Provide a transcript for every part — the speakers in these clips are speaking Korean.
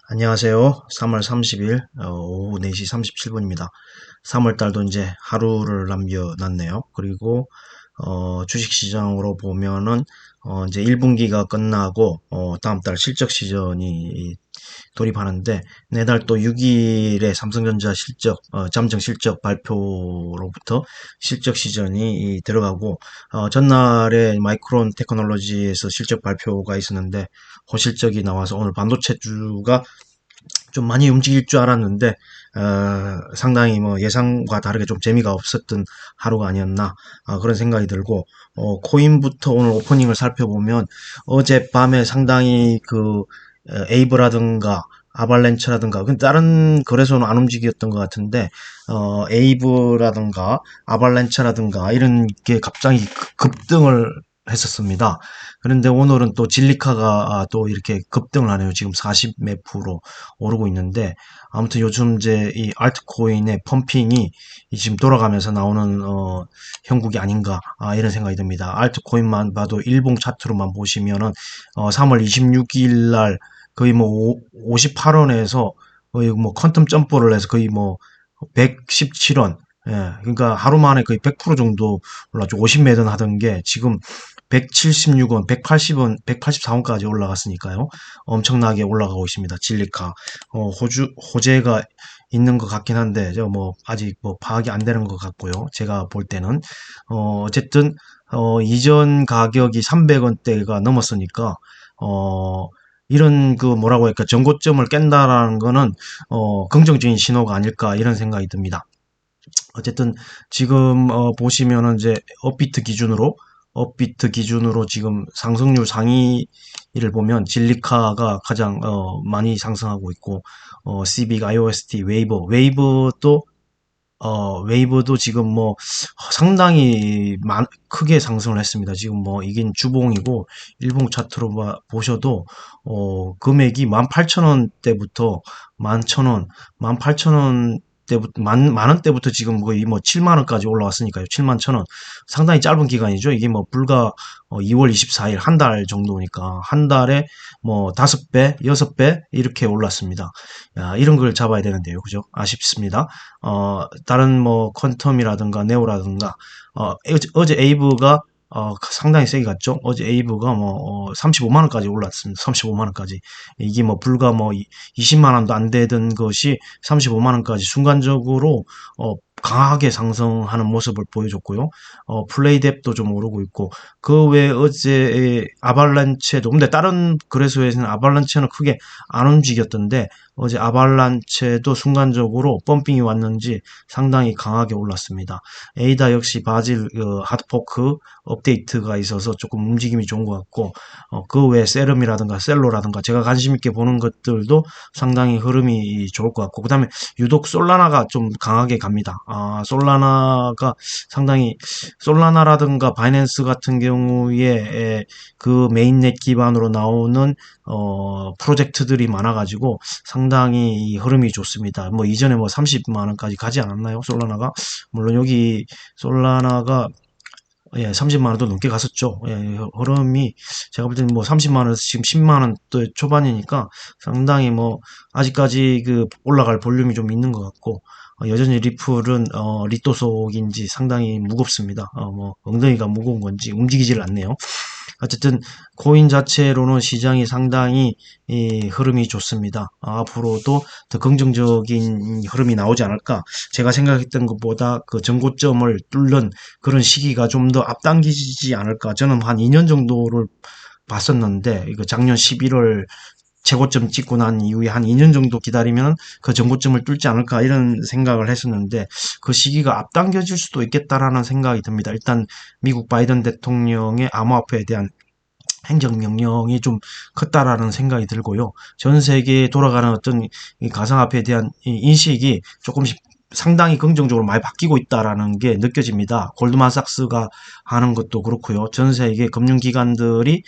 안녕하세요. 3월 30일 오후 4시 37분입니다. 3월 달도 이제 하루를 남겨놨네요. 그리고 주식시장으로 보면은 이제 1분기가 끝나고 다음 달 실적 시즌이 돌입하는데 내달 또 6일에 삼성전자 실적 잠정 실적 발표로부터 실적 시즌이 들어가고 전날에 마이크론 테크놀로지에서 실적 발표가 있었는데 호실적이 나와서 오늘 반도체주가 좀 많이 움직일 줄 알았는데 상당히 뭐 예상과 다르게 좀 재미가 없었던 하루가 아니었나 그런 생각이 들고 코인부터 오늘 오프닝을 살펴보면 어젯밤에 상당히 에이브라든가 아발렌처라든가 다른 거래소는 안 움직였던 것 같은데 에이브라든가 아발렌처라든가 이런 게 갑자기 급등을 했었습니다. 그런데 오늘은 또 진리카가 또 이렇게 급등을 하네요. 지금 40 몇 프로 오르고 있는데 아무튼 요즘 이제 이 알트코인의 펌핑이 지금 돌아가면서 나오는 형국이 아닌가 이런 생각이 듭니다. 알트코인만 봐도 일봉 차트로만 보시면은 3월 26일 날 거의 뭐 58원에서 거의 뭐 퀀텀 점프를 해서 거의 뭐 117원. 예, 그러니까 하루 만에 거의 100% 정도 올랐죠. 50매던 하던 게 지금 176원, 180원, 184원까지 올라갔으니까요. 엄청나게 올라가고 있습니다. 진리카. 호재가 있는 것 같긴 한데, 저 뭐, 아직 뭐, 파악이 안 되는 것 같고요. 제가 볼 때는. 어쨌든, 이전 가격이 300원대가 넘었으니까, 이런 뭐라고 할까, 전고점을 깬다라는 거는, 긍정적인 신호가 아닐까, 이런 생각이 듭니다. 어쨌든 지금 보시면은 이제 업비트 기준으로 지금 상승률 상위를 보면 진리카가 가장 많이 상승하고 있고 CBIC, IOST, 웨이브도 지금 뭐 상당히 크게 상승을 했습니다. 지금 뭐 이긴 주봉이고 일봉 차트로 보셔도 금액이 18,000원대부터 11,000원, 18,000원 때부터 만 원대부터 지금 거의 뭐 7만 원까지 올라왔으니까요. 7만 1,000원. 상당히 짧은 기간이죠. 이게 뭐 불과 2월 24일 한 달 정도니까 한 달에 뭐 5배, 6배 이렇게 올랐습니다. 야, 이런 걸 잡아야 되는데요. 그죠? 아쉽습니다. 다른 뭐 퀀텀이라든가 네오라든가 어제 에이브가 상당히 세게 갔죠. 어제 에이브가 뭐 35만 원까지 올랐습니다. 35만 원까지. 이게 뭐 불과 뭐 20만 원도 안 되던 것이 35만 원까지 순간적으로 강하게 상승하는 모습을 보여줬고요. 플레이뎁도 좀 오르고 있고 그 외에 어제 아발란체도 근데 다른 거래소에서는 아발란체는 크게 안 움직였던데 어제 아발란체도 순간적으로 펌핑이 왔는지 상당히 강하게 올랐습니다. 에이다 역시 바질 하드포크 업데이트가 있어서 조금 움직임이 좋은 것 같고 그 외에 세럼이라든가 셀로라든가 제가 관심 있게 보는 것들도 상당히 흐름이 좋을 것 같고 그다음에 유독 솔라나가 좀 강하게 갑니다. 솔라나가 상당히 솔라나라든가 바이낸스 같은 경우에 그 메인넷 기반으로 나오는 프로젝트들이 많아가지고 상당히 이 흐름이 좋습니다. 뭐 이전에 뭐 30만 원까지 가지 않았나요? 솔라나가 물론 여기 솔라나가 30만 원도 넘게 갔었죠. 흐름이 제가 볼 때는 뭐 30만 원에서 지금 10만 원대 초반이니까 상당히 뭐 아직까지 올라갈 볼륨이 좀 있는 것 같고 여전히 리플은 리또 속인지 상당히 무겁습니다. 뭐 엉덩이가 무거운 건지 움직이질 않네요. 어쨌든 코인 자체로는 시장이 상당히 흐름이 좋습니다. 앞으로도 더 긍정적인 흐름이 나오지 않을까. 제가 생각했던 것보다 그 전고점을 뚫는 그런 시기가 좀 더 앞당기지 않을까. 저는 한 2년 정도를 봤었는데 이거 작년 11월 최고점 찍고 난 이후에 한 2년 정도 기다리면 그 전고점을 뚫지 않을까 이런 생각을 했었는데 그 시기가 앞당겨질 수도 있겠다라는 생각이 듭니다. 일단 미국 바이든 대통령의 암호화폐에 대한 행정명령이 좀 컸다라는 생각이 들고요. 전 세계에 돌아가는 어떤 이 가상화폐에 대한 이 인식이 조금씩 상당히 긍정적으로 많이 바뀌고 있다라는 게 느껴집니다. 골드만삭스가 하는 것도 그렇고요. 전 세계 금융기관들이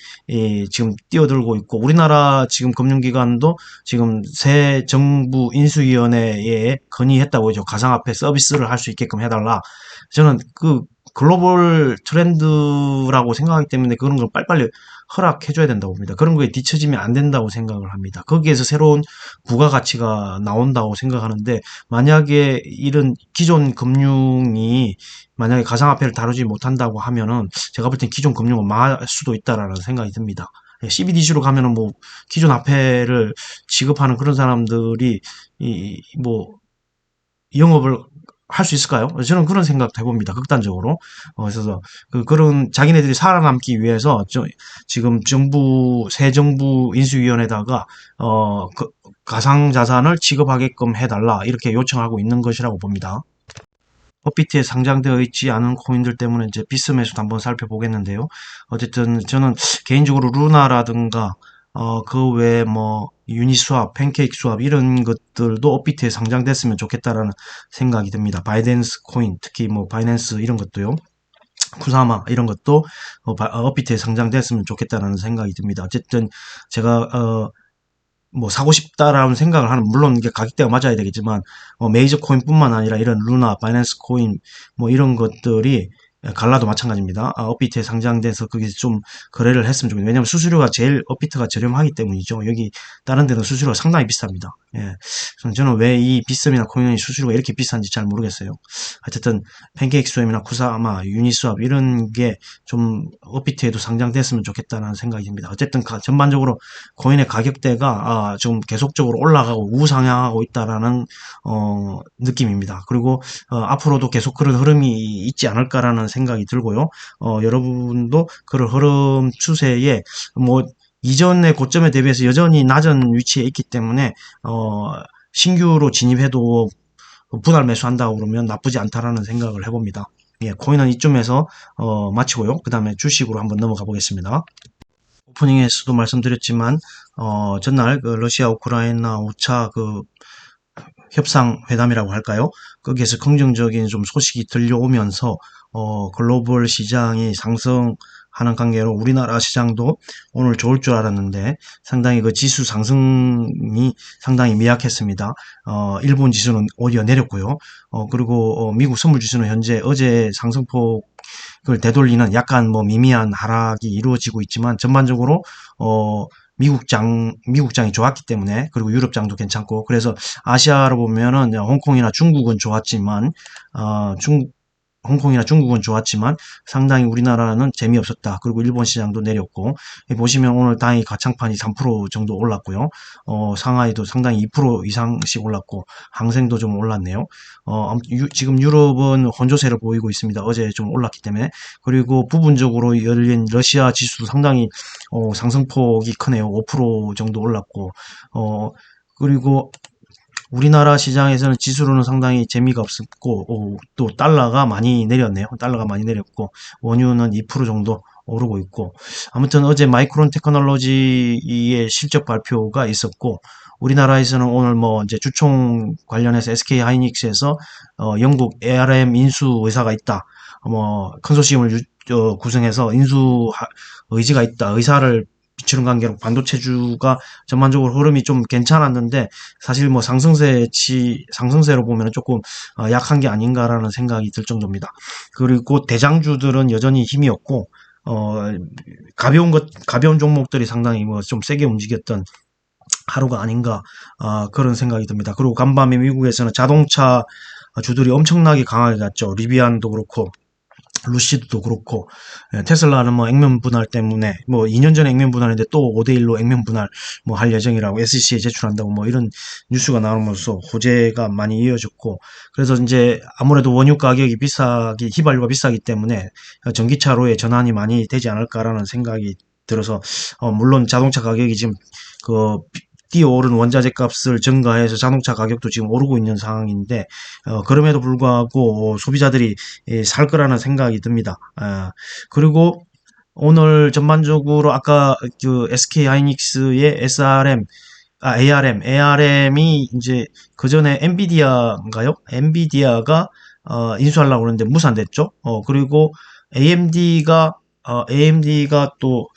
지금 뛰어들고 있고 우리나라 지금 금융기관도 지금 새 정부 인수위원회에 건의했다고 하죠. 가상화폐 서비스를 할 수 있게끔 해달라. 저는 글로벌 트렌드라고 생각하기 때문에 그런 걸 빨리빨리 허락해줘야 된다고 봅니다. 그런 거에 뒤처지면 안 된다고 생각을 합니다. 거기에서 새로운 부가가치가 나온다고 생각하는데, 만약에 이런 기존 금융이 만약에 가상화폐를 다루지 못한다고 하면은 제가 볼 땐 기존 금융은 망할 수도 있다라는 생각이 듭니다. CBDC로 가면은 뭐 기존 화폐를 지급하는 그런 사람들이 뭐 영업을 할 수 있을까요? 저는 그런 생각도 해봅니다. 극단적으로. 그래서 그런 자기네들이 살아남기 위해서 지금 새 정부 인수위원회다가 가상 자산을 지급하게끔 해달라 이렇게 요청하고 있는 것이라고 봅니다. 업비트에 상장되어 있지 않은 코인들 때문에 이제 비스 매수도 한번 살펴보겠는데요. 어쨌든 저는 개인적으로 루나라든가 그 외에 뭐 유니스왑, 팬케이크 스왑 이런 것들도 업비트에 상장됐으면 좋겠다라는 생각이 듭니다. 바이낸스 코인, 특히 뭐 바이낸스 이런 것도요. 쿠사마 이런 것도 업비트에 상장됐으면 좋겠다라는 생각이 듭니다. 어쨌든 제가 뭐 사고 싶다라는 생각을 하는, 물론 이게 가격대가 맞아야 되겠지만 메이저 코인뿐만 아니라 이런 루나, 바이낸스 코인 뭐 이런 것들이, 갈라도 마찬가지입니다. 업비트에 상장돼서 거기서 좀 거래를 했으면 좋겠네요. 왜냐하면 수수료가 제일 업비트가 저렴하기 때문이죠. 여기 다른 데는 수수료가 상당히 비쌉니다. 예. 저는 왜 이 비썸이나 코인의 수수료가 이렇게 비싼지 잘 모르겠어요. 어쨌든 팬케이크 스왑이나 쿠사마, 유니스왑 이런 게 좀 업비트에도 상장됐으면 좋겠다는 생각이 듭니다. 어쨌든 전반적으로 코인의 가격대가 좀 계속적으로 올라가고 우상향하고 있다라는 느낌입니다. 그리고 앞으로도 계속 그런 흐름이 있지 않을까라는 생각이 들고요. 여러분도 그런 흐름 추세에 뭐 이전의 고점에 대비해서 여전히 낮은 위치에 있기 때문에 신규로 진입해도 분할 매수한다고 그러면 나쁘지 않다라는 생각을 해봅니다. 예, 코인은 이쯤에서 마치고요. 그 다음에 주식으로 한번 넘어가 보겠습니다. 오프닝에서도 말씀드렸지만 전날 그 러시아 우크라이나 5차 그 협상 회담이라고 할까요? 거기에서 긍정적인 좀 소식이 들려오면서 글로벌 시장이 상승하는 관계로 우리나라 시장도 오늘 좋을 줄 알았는데 상당히 그 지수 상승이 상당히 미약했습니다. 일본 지수는 오히려 내렸고요. 그리고 미국 선물 지수는 현재 어제 상승폭을 되돌리는 약간 뭐 미미한 하락이 이루어지고 있지만 전반적으로 미국장이 좋았기 때문에, 그리고 유럽장도 괜찮고, 그래서 아시아로 보면은 홍콩이나 중국은 좋았지만, 홍콩이나 중국은 좋았지만 상당히 우리나라는 재미없었다. 그리고 일본 시장도 내렸고, 보시면 오늘 다행히 가창판이 3% 정도 올랐고요. 상하이도 상당히 2% 이상씩 올랐고, 항생도 좀 올랐네요. 지금 유럽은 혼조세를 보이고 있습니다. 어제 좀 올랐기 때문에. 그리고 부분적으로 열린 러시아 지수도 상당히 상승폭이 크네요. 5% 정도 올랐고, 그리고 우리나라 시장에서는 지수로는 상당히 재미가 없었고, 또 달러가 많이 내렸네요. 달러가 많이 내렸고, 원유는 2% 정도 오르고 있고, 아무튼 어제 마이크론 테크놀로지의 실적 발표가 있었고, 우리나라에서는 오늘 뭐 이제 주총 관련해서 SK 하이닉스에서 영국 ARM 인수 의사가 있다. 뭐 컨소시엄을 구성해서 인수 의지가 있다. 의사를 비추는 관계로 반도체주가 전반적으로 흐름이 좀 괜찮았는데, 사실 뭐 상승세로 보면 조금 약한 게 아닌가라는 생각이 들 정도입니다. 그리고 대장주들은 여전히 힘이 없고, 가벼운 종목들이 상당히 뭐 좀 세게 움직였던 하루가 아닌가, 그런 생각이 듭니다. 그리고 간밤에 미국에서는 자동차 주들이 엄청나게 강하게 갔죠. 리비안도 그렇고, 루시드도 그렇고, 테슬라는 뭐 액면 분할 때문에 뭐 2년 전에 액면 분할인데 또 5대1로 액면 분할 뭐 할 예정이라고 SEC에 제출한다고 뭐 이런 뉴스가 나오면서 호재가 많이 이어졌고, 그래서 이제 아무래도 원유 가격이 휘발유가 비싸기 때문에 전기차로의 전환이 많이 되지 않을까라는 생각이 들어서, 물론 자동차 가격이 지금 그 뛰어오른 원자재 값을 증가해서 자동차 가격도 지금 오르고 있는 상황인데, 그럼에도 불구하고 소비자들이 살 거라는 생각이 듭니다. 그리고 오늘 전반적으로 아까 그 SK 하이닉스의 ARM이 이제 그 전에 엔비디아인가요? 엔비디아가 인수하려고 그러는데 무산됐죠. 그리고 AMD가 또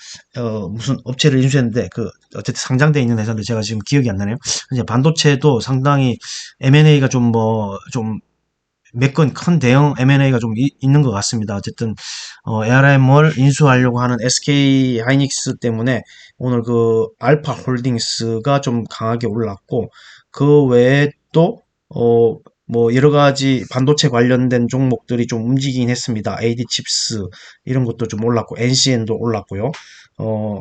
무슨 업체를 인수했는데 어쨌든 상장돼 있는 회사인데 제가 지금 기억이 안 나네요. 이제 반도체도 상당히 M&A가 좀 몇 건 큰 대형 M&A가 좀 있는 것 같습니다. 어쨌든 ARM을 인수하려고 하는 SK 하이닉스 때문에 오늘 그 알파 홀딩스가 좀 강하게 올랐고, 그 외에 또 뭐 여러 가지 반도체 관련된 종목들이 좀 움직이긴 했습니다. AD 칩스 이런 것도 좀 올랐고, NCN도 올랐고요.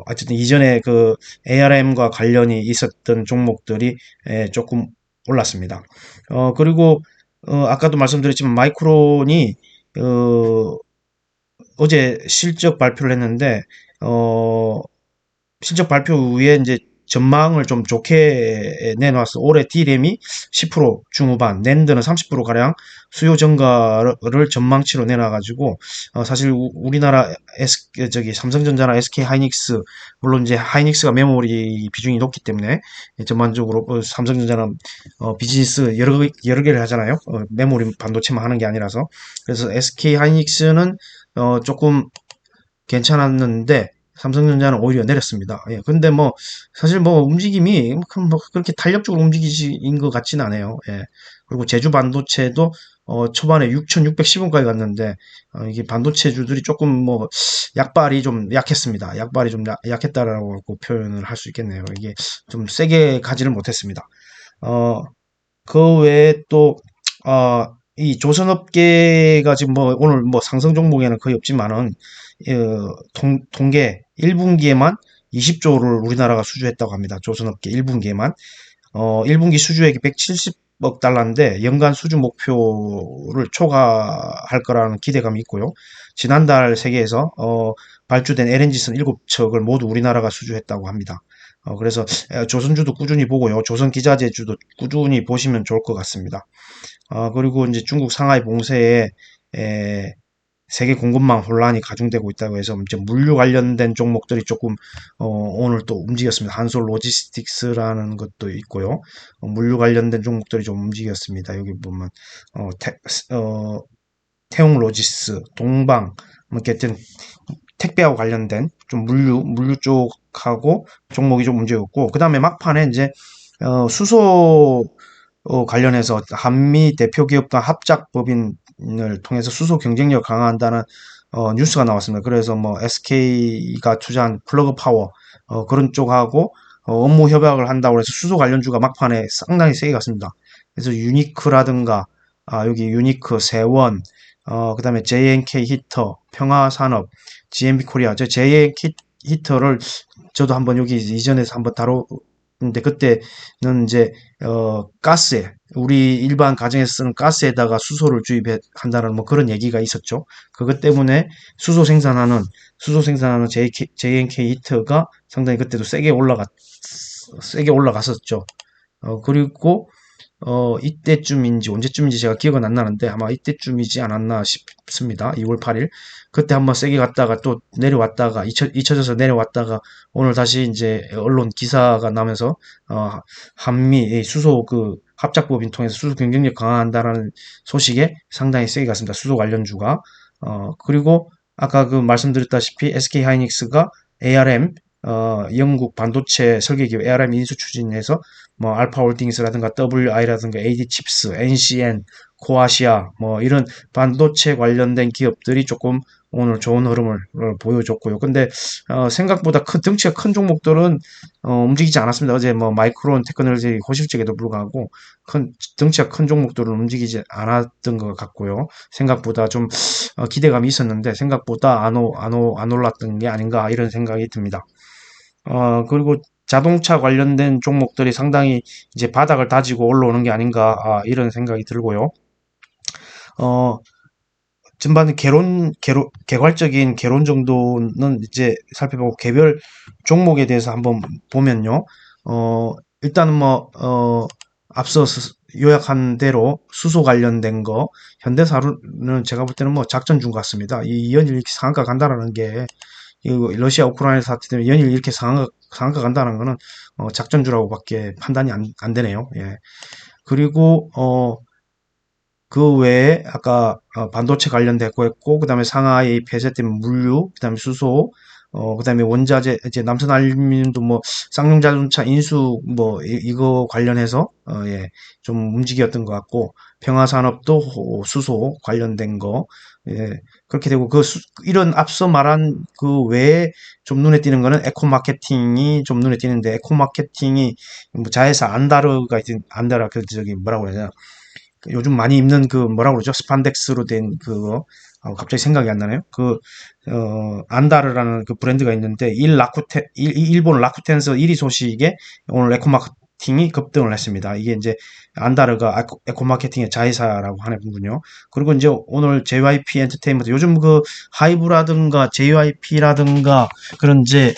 어쨌든 이전에 그 ARM과 관련이 있었던 종목들이 조금 올랐습니다. 그리고 아까도 말씀드렸지만 마이크론이 어, 어제 실적 발표를 했는데 어, 실적 발표 후에 이제 전망을 좀 좋게 내놓았어. 올해 D램이 10% 중후반, 낸드는 30% 가량 수요 증가를 전망치로 내놔가지고 사실 우리나라 저기 삼성전자나 SK 하이닉스, 물론 이제 하이닉스가 메모리 비중이 높기 때문에 전반적으로 삼성전자는 비즈니스 여러 개를 하잖아요. 메모리 반도체만 하는 게 아니라서. 그래서 SK 하이닉스는 조금 괜찮았는데 삼성전자는 오히려 내렸습니다. 예, 근데 뭐 사실 뭐 움직임이 뭐 그렇게 탄력적으로 움직이신 것 같지는 않아요. 예. 그리고 제주 반도체도 초반에 6,610원까지 갔는데 이게 반도체주들이 조금 뭐 약발이 좀 약했습니다. 약발이 좀 약했다라고 표현을 할 수 있겠네요. 이게 좀 세게 가지를 못했습니다. 어, 그 외에 또, 이 조선업계가 지금 뭐 오늘 뭐 상승 종목에는 거의 없지만은, 통계 1분기에만 20조를 우리나라가 수주했다고 합니다. 조선업계 1분기에만. 1분기 수주액이 170억 달러인데 연간 수주 목표를 초과할 거라는 기대감이 있고요. 지난달 세계에서 발주된 LNG선 7척을 모두 우리나라가 수주했다고 합니다. 그래서 조선주도 꾸준히 보고요. 조선기자재주도 꾸준히 보시면 좋을 것 같습니다. 그리고 이제 중국 상하이 봉쇄에 에, 세계 공급망 혼란이 가중되고 있다고 해서 이제 물류 관련된 종목들이 조금 오늘 또 움직였습니다. 한솔 로지스틱스라는 것도 있고요. 물류 관련된 종목들이 좀 움직였습니다. 여기 보면 어, 태, 어, 태웅 로지스, 동방 뭐 이렇게 택배하고 관련된 좀 물류 쪽하고 종목이 좀 움직였고, 그 다음에 막판에 이제 수소 관련해서 한미 대표 기업 간 합작 법인을 통해서 수소 경쟁력을 강화한다는 뉴스가 나왔습니다. 그래서 뭐 SK가 투자한 플러그 파워 그런 쪽하고 업무 협약을 한다고 해서 수소 관련주가 막판에 상당히 세게 갔습니다. 그래서 유니크라든가 여기 유니크, 세원, 그다음에 JNK 히터, 평화산업, GMB 코리아, 저 JNK 히터를 저도 한번 여기 이전에서 한번 다뤘는데 그때는 이제 가스에 우리 일반 가정에서 쓰는 가스에다가 수소를 주입한다는 뭐 그런 얘기가 있었죠. 그것 때문에 수소 생산하는 JNK 히터가 상당히 그때도 세게 올라갔었죠. 그리고 이때쯤인지 언제쯤인지 제가 기억은 안 나는데 아마 이때쯤이지 않았나 싶습니다. 2월 8일. 그때 한번 세게 갔다가 또 내려왔다가 잊혀져서 내려왔다가 오늘 다시 이제 언론 기사가 나면서 한미 수소 그 합작법인 통해서 수소 경쟁력 강화한다라는 소식에 상당히 세게 갔습니다. 수소 관련주가. 그리고 아까 그 말씀드렸다시피 SK 하이닉스가 ARM 영국 반도체 설계기업 ARM 인수 추진해서 뭐 알파홀딩스라든가 WI라든가 AD칩스, NCN, 코아시아 뭐 이런 반도체 관련된 기업들이 조금 오늘 좋은 흐름을 보여줬고요. 근데 생각보다 덩치가 큰 종목들은 움직이지 않았습니다. 어제 뭐 마이크론 테크놀로지 호실적에도 불구하고 덩치가 큰 종목들은 움직이지 않았던 것 같고요. 생각보다 좀 기대감이 있었는데 생각보다 안 올랐던 게 아닌가 이런 생각이 듭니다. 그리고 자동차 관련된 종목들이 상당히 이제 바닥을 다지고 올라오는 게 아닌가, 이런 생각이 들고요. 어, 전반 개괄적인 개론 정도는 이제 살펴보고 개별 종목에 대해서 한번 보면요. 일단은 뭐, 앞서 요약한 대로 수소 관련된 거, 현대사는 제가 볼 때는 뭐 작전 중 같습니다. 이 연일 이렇게 상한가 간다라는 게 러시아 우크라이나 사태 때문에 연일 이렇게 상한가 간다는 거는 작전주라고밖에 판단이 안 되네요. 예. 그리고 그 외에 아까 반도체 관련됐고 했고 그다음에 상하이 폐쇄 때문에 물류, 그다음에 수소, 그다음에 원자재, 이제 남선알루미늄도 뭐 쌍용자동차 인수 뭐 이거 관련해서 예, 좀 움직였던 것 같고 평화산업도 수소 관련된 거 예, 그렇게 되고 이런 앞서 말한 그 외에 좀 눈에 띄는 거는 에코 마케팅이 좀 눈에 띄는데 에코 마케팅이 뭐 자회사 안다르가 있든 안다르 그 저기 뭐라고 해야 되나 요즘 많이 입는 그 뭐라고 그러죠? 스판덱스로 된 그거 갑자기 생각이 안 나네요. 안다르라는 그 브랜드가 있는데 일본 라쿠텐스 1위 소식에 오늘 에코마케팅이 급등을 했습니다. 이게 이제 안다르가 에코마케팅의 자회사라고 하는군요. 그리고 이제 오늘 JYP 엔터테인먼트 요즘 그 하이브라든가 JYP라든가 그런 이제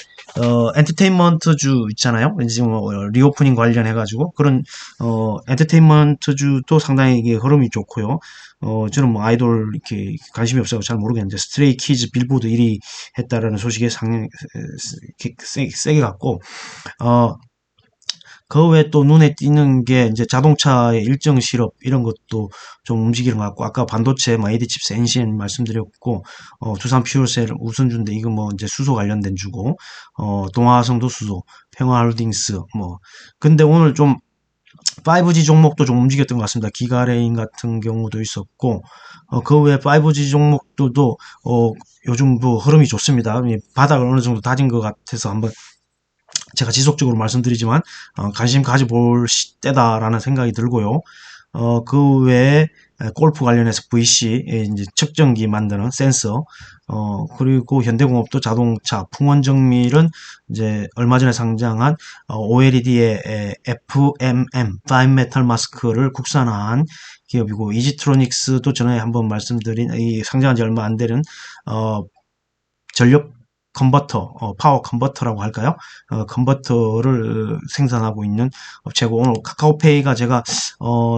엔터테인먼트주 있잖아요. 지금 리오프닝 관련해가지고 그런 엔터테인먼트주도 상당히 이게 흐름이 좋고요. 저는 뭐 아이돌 이렇게 관심이 없어서 잘 모르겠는데 스트레이 키즈 빌보드 1위 했다라는 소식에 상당히 세게 갔고 어, 그 외에 또 눈에 띄는 게 이제 자동차의 일정 실업 이런 것도 좀 움직이는 것 같고 아까 반도체 뭐 AD칩스 엔신 말씀드렸고 두산 퓨어셀 우선주인데 이거 뭐 이제 수소 관련된 주고 동아성도 수소 평화홀딩스 뭐 근데 오늘 좀 5G 종목도 좀 움직였던 것 같습니다. 기가레인 같은 경우도 있었고, 그 외에 5G 종목들도, 요즘도 흐름이 좋습니다. 바닥을 어느 정도 다진 것 같아서 한번 제가 지속적으로 말씀드리지만, 관심 가져볼 때다라는 생각이 들고요. 그 외에 골프 관련해서 VC, 이제 측정기 만드는 센서, 그리고 현대공업도 자동차, 풍원정밀은 이제 얼마 전에 상장한 OLED의 FMM, 파인 메탈 마스크를 국산화한 기업이고, 이지트로닉스도 전에 한번 말씀드린 이 상장한 지 얼마 안 되는 전력 컨버터, 파워 컨버터라고 할까요? 컨버터를 생산하고 있는 업체고, 오늘 카카오페이가 제가,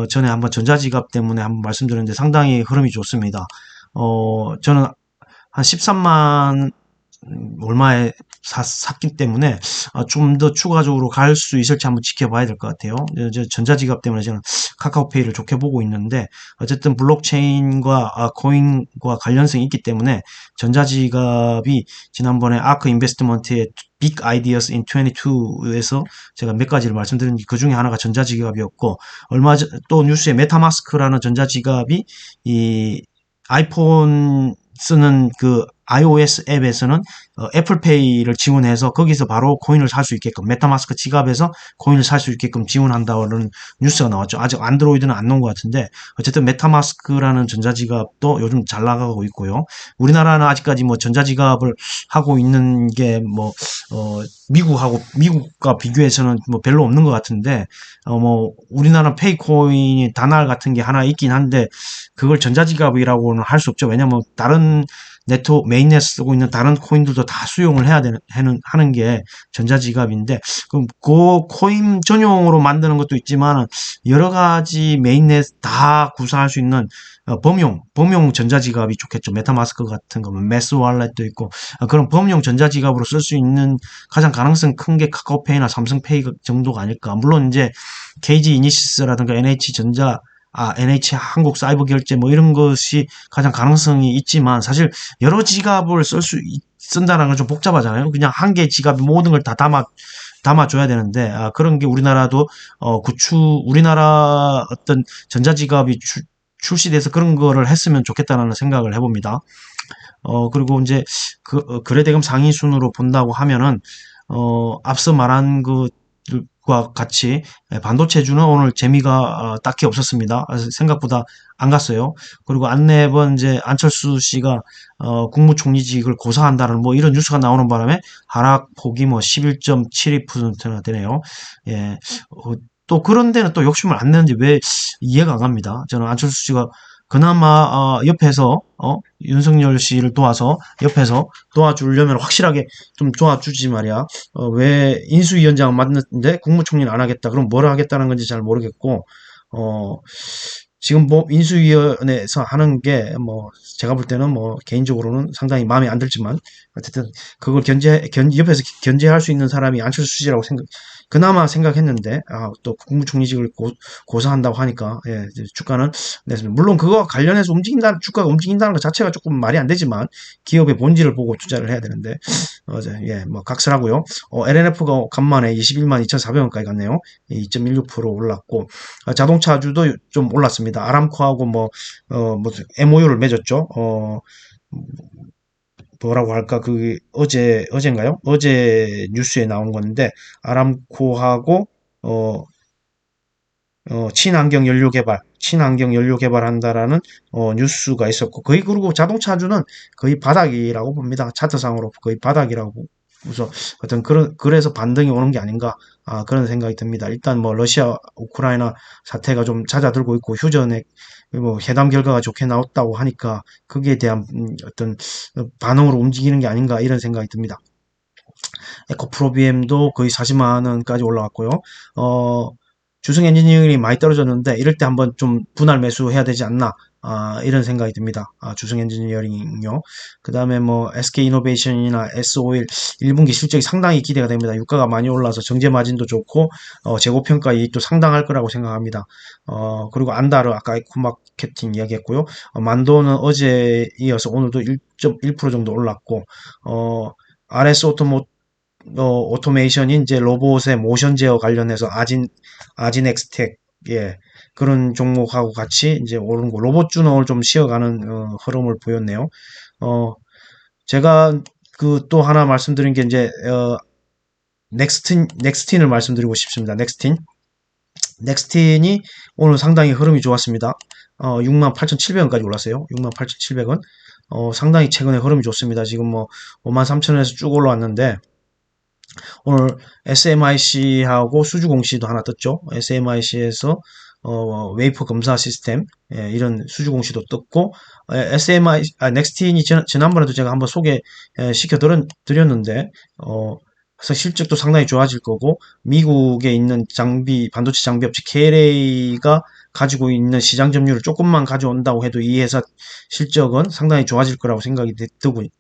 전에 한번 전자지갑 때문에 한번 말씀드렸는데 상당히 흐름이 좋습니다. 저는 한 13만 얼마에 샀기 때문에 좀 더 추가적으로 갈 수 있을지 한번 지켜봐야 될 것 같아요. 전자지갑 때문에 저는 카카오페이를 좋게 보고 있는데 어쨌든 블록체인과 코인과 관련성이 있기 때문에 전자지갑이 지난번에 아크 인베스트먼트의 빅 아이디어스 인 22에서 제가 몇 가지를 말씀드린 그 중에 하나가 전자지갑이었고 얼마 전 또 뉴스에 메타마스크라는 전자지갑이 이 아이폰 쓰는 그 iOS 앱에서는 애플페이를 지원해서 거기서 바로 코인을 살 수 있게끔 메타마스크 지갑에서 코인을 살 수 있게끔 지원한다는 뉴스가 나왔죠. 아직 안드로이드는 안 나온 것 같은데 어쨌든 메타마스크라는 전자지갑도 요즘 잘 나가고 있고요. 우리나라는 아직까지 뭐 전자지갑을 하고 있는 게 뭐 미국과 비교해서는 뭐 별로 없는 것 같은데 뭐 우리나라 페이코인이 다날 같은 게 하나 있긴 한데 그걸 전자지갑이라고는 할 수 없죠. 왜냐면 다른 메인넷 쓰고 있는 다른 코인들도 다 수용을 해야 하는 게 전자지갑인데, 그럼 그 코인 전용으로 만드는 것도 있지만, 여러 가지 메인넷 다 구사할 수 있는 범용 전자지갑이 좋겠죠. 메타마스크 같은 거, 매스 월렛도 있고, 그런 범용 전자지갑으로 쓸 수 있는 가장 가능성 큰 게 카카오페이나 삼성페이 정도가 아닐까. 물론 이제 KG 이니시스라든가 NH전자 NH 한국 사이버 결제 뭐 이런 것이 가장 가능성이 있지만 사실 여러 지갑을 쓴다는 건 좀 복잡하잖아요. 그냥 한 개 지갑에 모든 걸 다 담아줘야 되는데 그런 게 우리나라도 우리나라 어떤 전자지갑이 출시돼서 그런 거를 했으면 좋겠다는 생각을 해봅니다. 그리고 이제 거래대금 상위 순으로 본다고 하면은 앞서 말한 과 같이 반도체주는 오늘 재미가 딱히 없었습니다. 생각보다 안 갔어요. 그리고 안내번 이제 안철수 씨가 국무총리직을 고사한다는 뭐 이런 뉴스가 나오는 바람에 하락폭이 뭐 11.72%나 되네요. 예. 또 그런 데는 또 욕심을 안 내는지 왜 이해가 안 갑니다. 저는 안철수 씨가 그나마 옆에서 윤석열 씨를 도와서 옆에서 도와주려면 확실하게 좀 도와주지 말이야. 왜 인수위원장 맡는데 국무총리는 안 하겠다. 그럼 뭘 하겠다는 건지 잘 모르겠고 지금 뭐 인수위원회에서 하는 게 뭐 제가 볼 때는 뭐 개인적으로는 상당히 마음에 안 들지만 어쨌든 그걸 옆에서 견제할 수 있는 사람이 안철수 씨라고 그나마 생각했는데, 또 국무총리직을 고사한다고 하니까, 예, 이제 주가는 냈습니다. 물론 그거와 관련해서 주가가 움직인다는 것 자체가 조금 말이 안 되지만, 기업의 본질을 보고 투자를 해야 되는데, 예, 뭐, 각설하고요. LNF가 간만에 21만 2,400원까지 갔네요. 2.16% 올랐고, 자동차주도 좀 올랐습니다. 아람코하고 MOU를 맺었죠. 뭐라고 할까, 어젠가요? 어제 뉴스에 나온 건데, 아람코하고, 어, 친환경 연료 개발한다라는, 뉴스가 있었고, 거의, 그리고 자동차주는 거의 바닥이라고 봅니다. 차트상으로 거의 바닥이라고. 그래서 그래서 반등이 오는 게 아닌가, 그런 생각이 듭니다. 일단 뭐, 러시아, 우크라이나 사태가 좀 잦아들고 있고, 뭐, 회담 결과가 좋게 나왔다고 하니까, 거기에 대한, 어떤, 반응으로 움직이는 게 아닌가, 이런 생각이 듭니다. 에코프로비엠도 거의 40만 원까지 올라왔고요. 어, 주승 엔지니어링이 많이 떨어졌는데 이럴 때 한번 좀 분할 매수해야 되지 않나, 이런 생각이 듭니다. 주승 엔지니어링요. 그 다음에 뭐 SK 이노베이션이나 S-오일 1분기 실적이 상당히 기대가 됩니다. 유가가 많이 올라서 정제 마진도 좋고, 재고 평가 이익도 상당할 거라고 생각합니다. 그리고 안다르 아까 에코마케팅 이야기했고요. 만도는 어제 이어서 오늘도 1.1% 정도 올랐고, RS 오토메이션인 이제 로봇의 모션 제어 관련해서 아진엑스텍, 예, 그런 종목하고 같이 이제 오른 거, 로봇 준업을 좀 쉬어가는, 흐름을 보였네요. 어, 제가 그 또 하나 말씀드린 게 이제, 넥스틴을 말씀드리고 싶습니다. 넥스틴이 오늘 상당히 흐름이 좋았습니다. 68,700원까지 올랐어요. 68,700원. 상당히 최근에 흐름이 좋습니다. 지금 뭐 53,000원에서 쭉 올라왔는데, 오늘 SMIC하고 수주 공시도 하나 떴죠. SMIC에서 웨이퍼 검사 시스템, 예, 이런 수주 공시도 떴고, 넥스틴이 지난번에도 제가 한번 소개시켜 드렸는데, 그래서 실적도 상당히 좋아질 거고, 미국에 있는 반도체 장비 업체 KLA가 가지고 있는 시장 점유율을 조금만 가져온다고 해도 이 회사 실적은 상당히 좋아질 거라고 생각이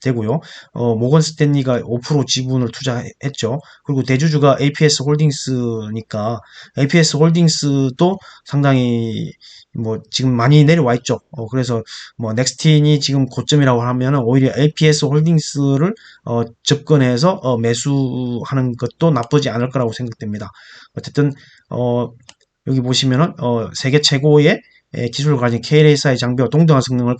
되고요. 모건 스탠리가 5% 지분을 투자했죠. 그리고 대주주가 APS 홀딩스니까 APS 홀딩스도 상당히 뭐 지금 많이 내려와 있죠. 그래서 뭐 넥스틴이 지금 고점이라고 하면은 오히려 APS 홀딩스를 접근해서 매수하는 것도 나쁘지 않을 거라고 생각됩니다. 어쨌든 여기 보시면은 세계 최고의 기술을 가진 KLA사의 장비와 동등한 성능을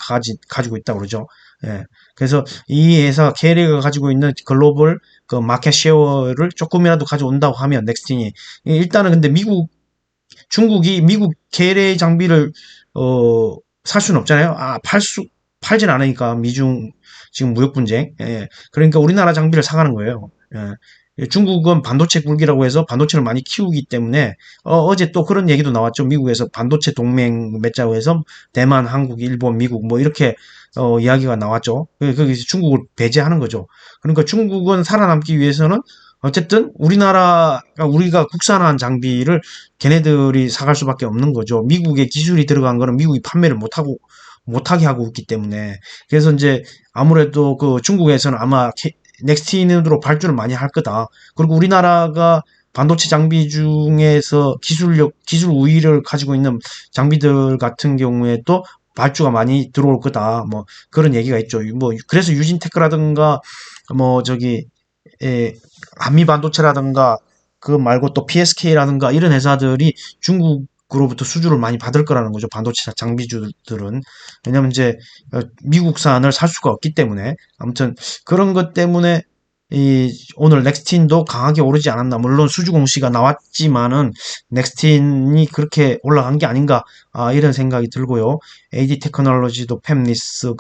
가지고 있다고 그러죠. 예. 그래서 이 회사 KLA가 가지고 있는 글로벌 그 마켓 쉐어를 조금이라도 가져온다고 하면 넥스틴이, 일단은 근데 중국이 미국 KLA 장비를 살 수는 없잖아요. 팔진 않으니까, 미중 지금 무역 분쟁. 예. 그러니까 우리나라 장비를 사가는 거예요. 예. 중국은 반도체 굴기라고 해서 반도체를 많이 키우기 때문에, 어제 또 그런 얘기도 나왔죠. 미국에서 반도체 동맹 맺자고 해서 대만, 한국, 일본, 미국 뭐 이렇게 이야기가 나왔죠. 거기서 중국을 배제하는 거죠. 그러니까 중국은 살아남기 위해서는 어쨌든 우리가 국산한 장비를 걔네들이 사갈 수밖에 없는 거죠. 미국의 기술이 들어간 거는 미국이 판매를 못하게 하고 있기 때문에. 그래서 이제 아무래도 그 중국에서는 아마 넥스틴으로 발주를 많이 할 거다. 그리고 우리나라가 반도체 장비 중에서 기술 우위를 가지고 있는 장비들 같은 경우에도 발주가 많이 들어올 거다. 뭐 그런 얘기가 있죠. 뭐 그래서 유진테크라든가 뭐 한미 반도체라든가 그 말고 또 PSK라든가 이런 회사들이 중국으로부터 수주를 많이 받을 거라는 거죠. 반도체 장비주들은. 왜냐면 이제 미국산을 살 수가 없기 때문에. 아무튼 그런 것 때문에 오늘 넥스틴도 강하게 오르지 않았나. 물론 수주 공시가 나왔지만은 넥스틴이 그렇게 올라간 게 아닌가, 이런 생각이 들고요. AD 테크놀로지도 팹리스,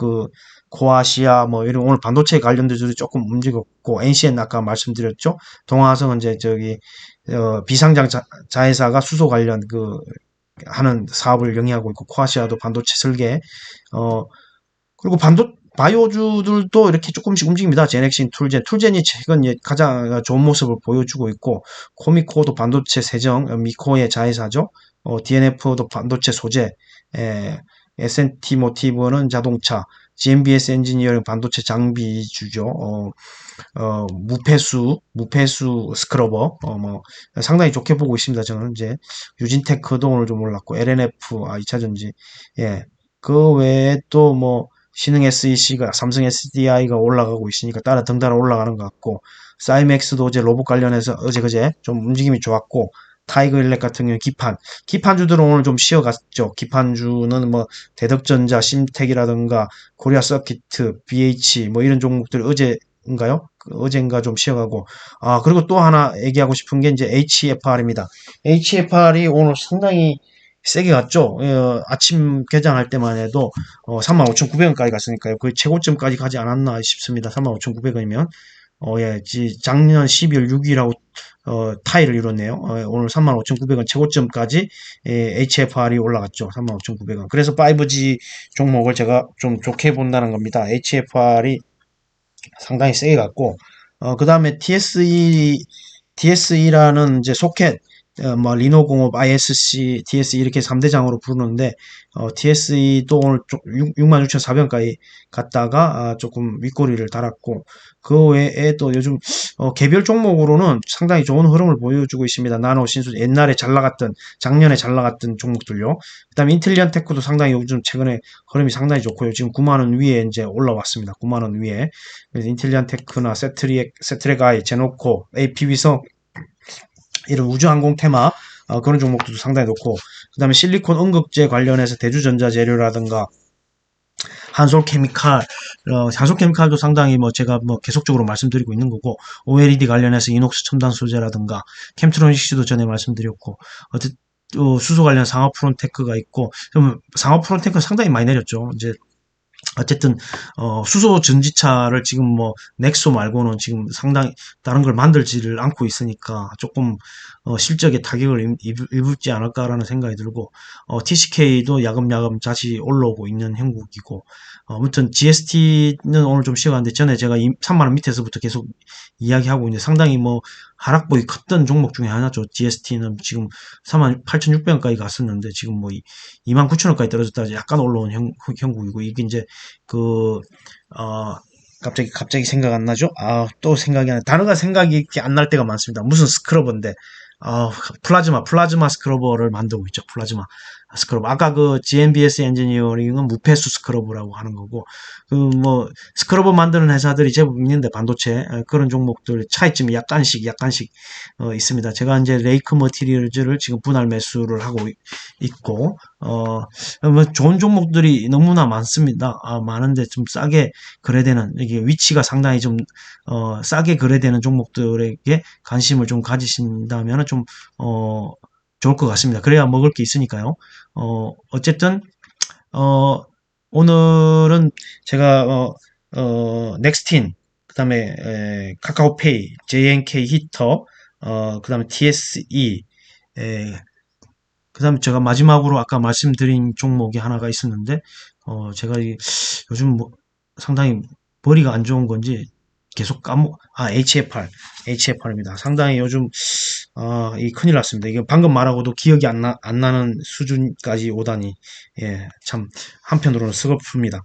코아시아 뭐 이런 오늘 반도체 관련주들이 조금 움직였고, NCN 아까 말씀드렸죠. 동화성은 이제 비상장 자회사가 수소 관련 하는 사업을 영위하고 있고, 코아시아도 반도체 설계. 그리고 바이오주들도 이렇게 조금씩 움직입니다. 제넥신, 툴젠이 최근 가장 좋은 모습을 보여주고 있고, 코미코도 반도체 세정, 미코의 자회사죠. DNF도 반도체 소재, SNT 모티브는 자동차, GMBS 엔지니어링 반도체 장비주죠. 무폐수 스크러버, 뭐, 상당히 좋게 보고 있습니다. 저는 이제, 유진테크도 오늘 좀 올랐고, LNF, 2차전지, 예. 그 외에 또 뭐, 신흥 SEC가, 삼성 SDI가 올라가고 있으니까 따라 덩달아 올라가는 것 같고, 사이맥스도 어제 로봇 관련해서 그제 좀 움직임이 좋았고, 타이거 일렉 같은 경우 기판주들은 오늘 좀 쉬어갔죠. 기판주는 뭐, 대덕전자, 심텍이라든가, 코리아 서키트, BH, 뭐 이런 종목들 어제인가요? 어젠가 좀 쉬어가고. 그리고 또 하나 얘기하고 싶은 게 이제 HFR입니다. HFR이 오늘 상당히 세게 갔죠. 아침 개장할 때만 해도 35,900원까지 갔으니까요. 거의 최고점까지 가지 않았나 싶습니다. 35,900원이면. 예, 작년 12월 6일하고 타이를 이뤘네요. 오늘 35,900원 최고점까지 HFR이 올라갔죠. 35,900원. 그래서 5G 종목을 제가 좀 좋게 본다는 겁니다. HFR이 상당히 세게 갔고, 그 다음에 TSE라는 이제 소켓, 뭐, 리노공업, ISC, TSE 이렇게 3대장으로 부르는데, TSE도 오늘 66,400원까지 갔다가, 조금 윗꼬리를 달았고, 그 외에 또 요즘, 개별 종목으로는 상당히 좋은 흐름을 보여주고 있습니다. 나노, 신수, 옛날에 잘 나갔던, 작년에 잘 나갔던 종목들요. 그 다음에 인텔리안 테크도 상당히 요즘 최근에 흐름이 상당히 좋고요. 지금 9만원 위에 이제 올라왔습니다. 9만원 위에. 그래서 인텔리안 테크나 세트렉 아이, 제노코, AP위성, 이런 우주항공 테마 그런 종목들도 상당히 좋고 그 다음에 실리콘 응급제 관련해서 대주전자 재료라든가 한솔케미칼도 상당히 뭐 제가 뭐 계속적으로 말씀드리고 있는 거고 OLED 관련해서 이녹스 첨단 소재라든가 캠트로닉스도 전에 말씀드렸고 수소 관련 상업프론테크가 있고 상업프론테크가 상당히 많이 내렸죠. 이제 어쨌든 수소 전지차를 지금 뭐 넥소 말고는 지금 상당히 다른 걸 만들지를 않고 있으니까 조금 실적에 타격을 입을지 않을까라는 생각이 들고 TCK도 야금야금 다시 올라오고 있는 형국이고 아무튼 GST는 오늘 좀 쉬어갔는데 전에 제가 3만원 밑에서부터 계속 이야기하고 있는데 상당히 뭐 하락폭이 컸던 종목 중에 하나죠. GST는 지금 38,600원까지 갔었는데 지금 뭐 29,000원까지 떨어졌다 약간 올라온 형국이고 이게 이제 그 갑자기 생각 안 나죠? 또 생각이 안 나. 단어가 생각이 안 날 때가 많습니다. 무슨 스크러버인데 플라즈마 스크러버를 만들고 있죠. 플라즈마 스크러버. 아까 그 GMBS 엔지니어링은 무폐수 스크러버라고 하는 거고, 그 뭐 스크러버 만드는 회사들이 제법 있는데 반도체 그런 종목들 차이점이 약간씩 있습니다. 제가 이제 레이크 머티리얼즈를 지금 분할 매수를 하고 있고, 뭐 좋은 종목들이 너무나 많습니다. 많은데 좀 싸게 거래되는 이게 위치가 상당히 좀 싸게 거래되는 종목들에게 관심을 좀 가지신다면 좀 좋을 것 같습니다. 그래야 먹을 게 있으니까요. 어쨌든 오늘은 제가 넥스틴 그다음에 카카오페이, JNK 히터, 그다음에 TSE, 그다음에 제가 마지막으로 아까 말씀드린 종목이 하나가 있었는데 제가 요즘 뭐 상당히 머리가 안 좋은 건지 계속 HFR입니다. 상당히 요즘 이 큰일 났습니다. 이게 방금 말하고도 기억이 안 나는 수준까지 오다니 참 한편으로는 서글픕니다.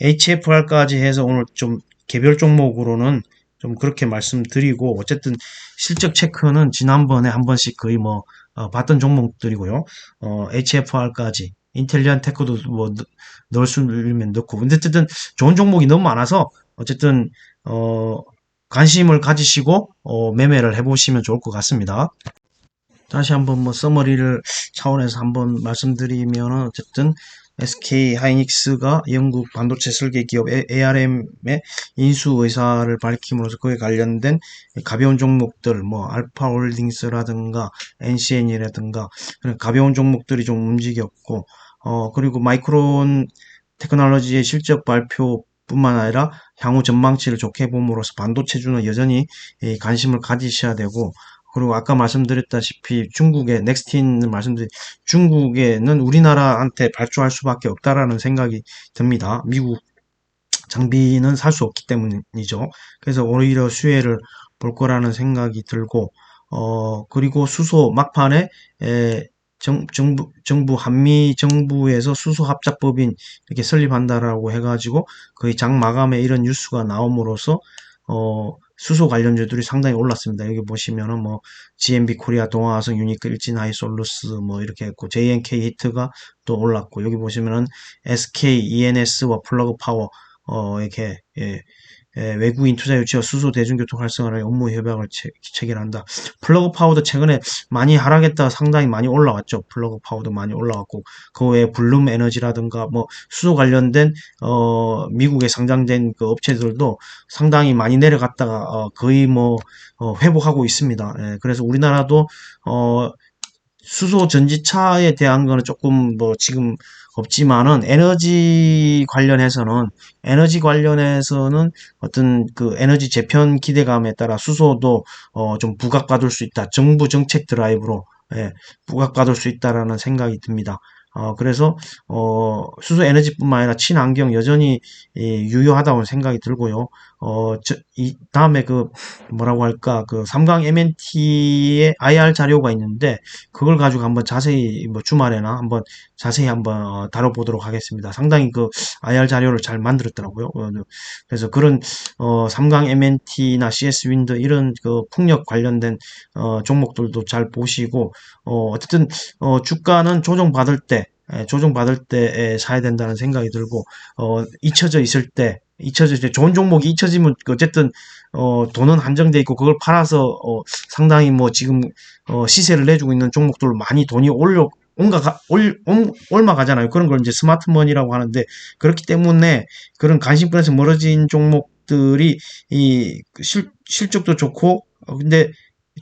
HFR까지 해서 오늘 좀 개별 종목으로는 좀 그렇게 말씀드리고 어쨌든 실적 체크는 지난번에 한 번씩 거의 뭐 봤던 종목들이고요. HFR까지 인텔리안 테크도 뭐 넣을 수 있으면 넣고 근데 어쨌든 좋은 종목이 너무 많아서 어쨌든 관심을 가지시고 매매를 해보시면 좋을 것 같습니다. 다시 한번 뭐 서머리를 차원에서 한번 말씀드리면 어쨌든 SK 하이닉스가 영국 반도체 설계 기업 ARM의 인수 의사를 밝힘으로써 그에 관련된 가벼운 종목들 뭐 알파홀딩스라든가 NCN이라든가 그런 가벼운 종목들이 좀 움직였고 그리고 마이크론 테크놀로지의 실적 발표뿐만 아니라 향후 전망치를 좋게 봄으로써 반도체주는 여전히 관심을 가지셔야 되고 그리고 아까 말씀드렸다시피 중국의 넥스틴을 말씀드린 중국에는 우리나라한테 발주할 수밖에 없다라는 생각이 듭니다. 미국 장비는 살 수 없기 때문이죠. 그래서 오히려 수혜를 볼 거라는 생각이 들고 그리고 수소 막판에 정부 한미 정부에서 수소 합작법인 이렇게 설립한다라고 해가지고 거의 장 마감에 이런 뉴스가 나옴으로써 수소 관련주들이 상당히 올랐습니다. 여기 보시면은 뭐 GMB 코리아, 동아화성, 유니크, 일진, 하이솔루스 뭐 이렇게 했고 JNK 히트가 또 올랐고 여기 보시면은 SK, ENS와 플러그 파워 이렇게 외국인 투자 유치와 수소 대중교통 활성화를 업무 협약을 체결한다. 플러그 파워도 최근에 많이 하락했다가 상당히 많이 올라왔죠. 플러그 파워도 많이 올라왔고 그 외에 블룸 에너지라든가 뭐 수소 관련된 미국에 상장된 그 업체들도 상당히 많이 내려갔다가 거의 뭐 회복하고 있습니다. 예, 그래서 우리나라도 수소 전지차에 대한 거는 조금 뭐 지금 없지만은 에너지 관련해서는 어떤 그 에너지 재편 기대감에 따라 수소도 좀 부각받을 수 있다. 정부 정책 드라이브로 예, 부각받을 수 있다라는 생각이 듭니다. 그래서 수소 에너지뿐만 아니라 친환경 여전히 유효하다고 생각이 들고요. 이 다음에 그 뭐라고 할까 그 삼강 MNT의 IR 자료가 있는데 그걸 가지고 한번 자세히 뭐 주말에나 한번 자세히 한번 다뤄보도록 하겠습니다. 상당히 그 IR 자료를 잘 만들었더라고요. 그래서 그런 삼강 MNT나 CS 윈드 이런 그 풍력 관련된 종목들도 잘 보시고 어쨌든 주가는 조정받을 때 사야 된다는 생각이 들고 잊혀져 있을 때 좋은 종목이 잊혀지면 어쨌든 돈은 한정돼 있고 그걸 팔아서 상당히 뭐 지금 시세를 내주고 있는 종목들 많이 돈이 올라가잖아요. 그런 걸 이제 스마트머니라고 하는데 그렇기 때문에 그런 관심권에서 멀어진 종목들이 이 실적도 좋고 근데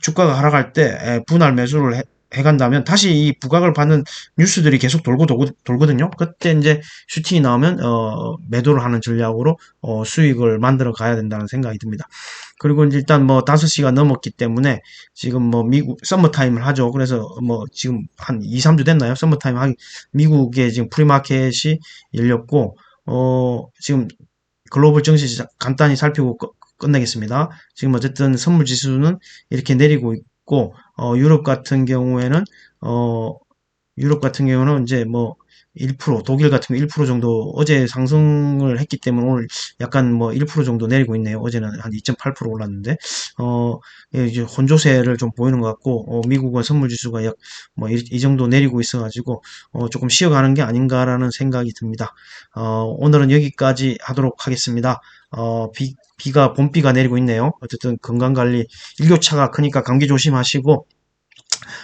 주가가 하락할 때 분할 매수를 해간다면 다시 이 부각을 받는 뉴스들이 계속 돌거든요. 그때 이제 슈팅이 나오면 매도를 하는 전략으로 수익을 만들어 가야 된다는 생각이 듭니다. 그리고 이제 일단 뭐 5시가 넘었기 때문에 지금 뭐 미국 서머타임을 하죠. 그래서 뭐 지금 한 2, 3주 됐나요? 서머타임 하기 미국에 지금 프리마켓이 열렸고 지금 글로벌 증시 간단히 살피고 끝내겠습니다. 지금 어쨌든 선물 지수는 이렇게 내리고 있고 어, 유럽 같은 경우는 이제 뭐 1%, 독일 같은 경우 1% 정도 어제 상승을 했기 때문에 오늘 약간 뭐 1% 정도 내리고 있네요. 어제는 한 2.8% 올랐는데 예, 이제 혼조세를 좀 보이는 것 같고 미국은 선물 지수가 약 뭐 이 정도 내리고 있어가지고 조금 쉬어가는 게 아닌가라는 생각이 듭니다. 오늘은 여기까지 하도록 하겠습니다. 봄비가 내리고 있네요. 어쨌든 건강관리 일교차가 크니까 감기 조심하시고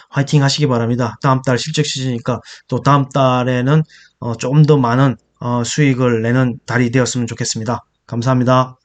화이팅 하시기 바랍니다. 다음 달 실적 시즌이니까 또 다음 달에는 좀 더 많은 수익을 내는 달이 되었으면 좋겠습니다. 감사합니다.